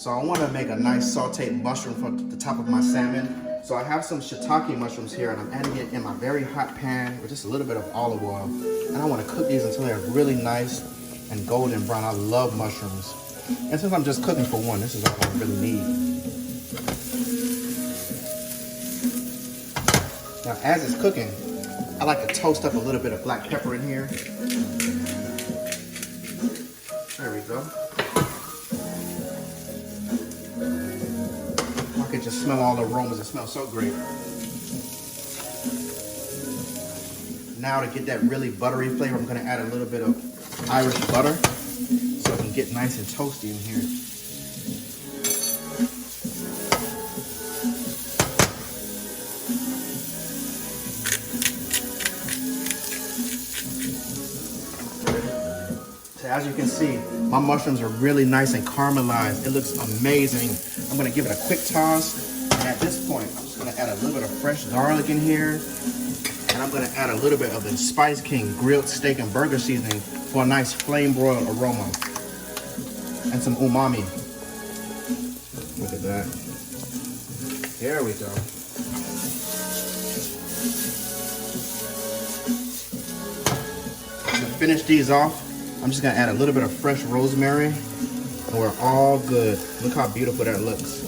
So I want to make a nice sauteed mushroom from the top of my salmon. So I have some shiitake mushrooms here, and I'm adding it in my very hot pan with just a little bit of olive oil. And I want to cook these until they're really nice and golden brown. I love mushrooms. And since I'm just cooking for one, this is all I really need. Now, as it's cooking, I like to toast up a little bit of black pepper in here. There we go. I can just smell all the aromas. It smells so great. Now to get that really buttery flavor, I'm gonna add a little bit of Irish butter so it can get nice and toasty in here. So as you can see, my mushrooms are really nice and caramelized. It looks amazing. I'm gonna give it a quick toss. And at this point, I'm just gonna add a little bit of fresh garlic in here. And I'm gonna add a little bit of the Spice King grilled steak and burger seasoning for a nice flame broiled aroma. And some umami. Look at that. There we go. To finish these off, I'm just gonna add a little bit of fresh rosemary, and we're all good. Look how beautiful that looks.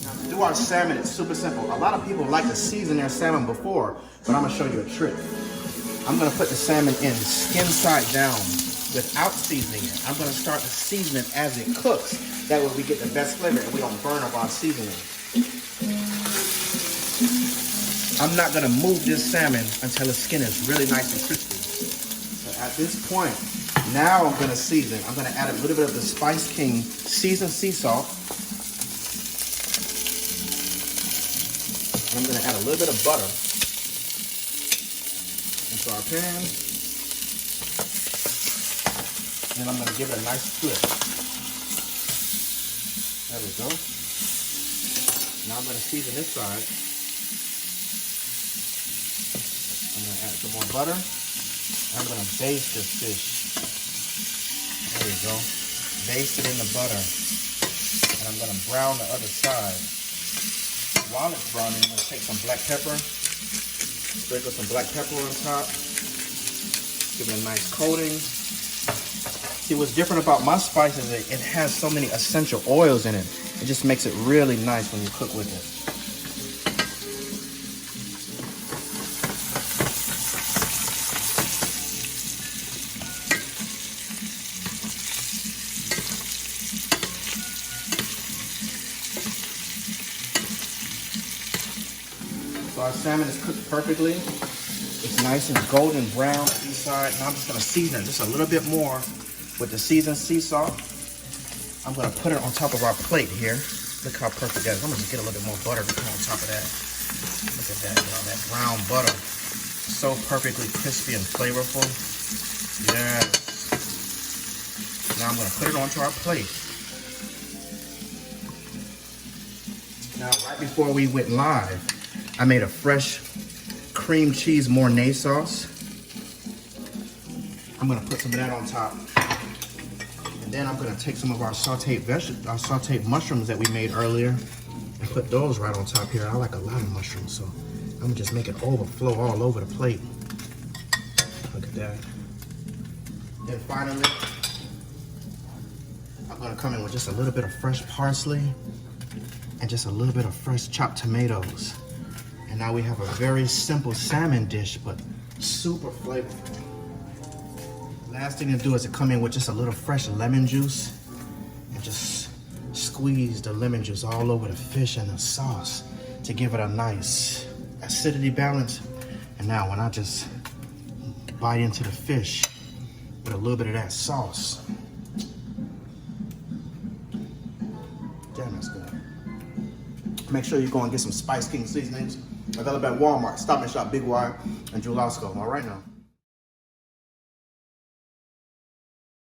Now, to do our salmon, it's super simple. A lot of people like to season their salmon before, but I'm gonna show you a trick. I'm gonna put the salmon in skin side down without seasoning it. I'm gonna start to season it as it cooks. That way we get the best flavor and we don't burn up our seasoning. I'm not gonna move this salmon until the skin is really nice and crispy. So at this point, now I'm gonna season. I'm gonna add a little bit of the Spice King seasoned sea salt. I'm gonna add a little bit of butter into our pan. And I'm gonna give it a nice flip. There we go. Now I'm gonna season this side. I'm gonna add some more butter. I'm gonna baste this fish. There we go. Baste it in the butter. And I'm gonna brown the other side. While it's browning, I'm gonna take some black pepper. Sprinkle some black pepper on top. Give it a nice coating. See, what's different about my spices is it has so many essential oils in it. It just makes it really nice when you cook with it. So our salmon is cooked perfectly. It's nice and golden brown on each side. Now I'm just gonna season it just a little bit more with the seasoned sea salt. I'm gonna put it on top of our plate here. Look how perfect that is. I'm gonna just get a little bit more butter to put on top of that. Look at that, y'all, that brown butter. So perfectly crispy and flavorful. Yes. Now I'm gonna put it onto our plate. Now, right before we went live, I made a fresh cream cheese mornay sauce. I'm gonna put some of that on top. And then I'm gonna take some of our sauteed mushrooms that we made earlier and put those right on top here. I like a lot of mushrooms, so I'm gonna just make it overflow all over the plate. Look at that. Then finally, I'm gonna come in with just a little bit of fresh parsley and just a little bit of fresh chopped tomatoes. And now we have a very simple salmon dish, but super flavorful. Last thing to do is to come in with just a little fresh lemon juice and just squeeze the lemon juice all over the fish and the sauce to give it a nice acidity balance. And now when I just bite into the fish with a little bit of that sauce, damn, that's good. Make sure you go and get some Spice King seasonings. Available at Walmart, Stop and Shop, Big Y, and Jewel Osco. All right now.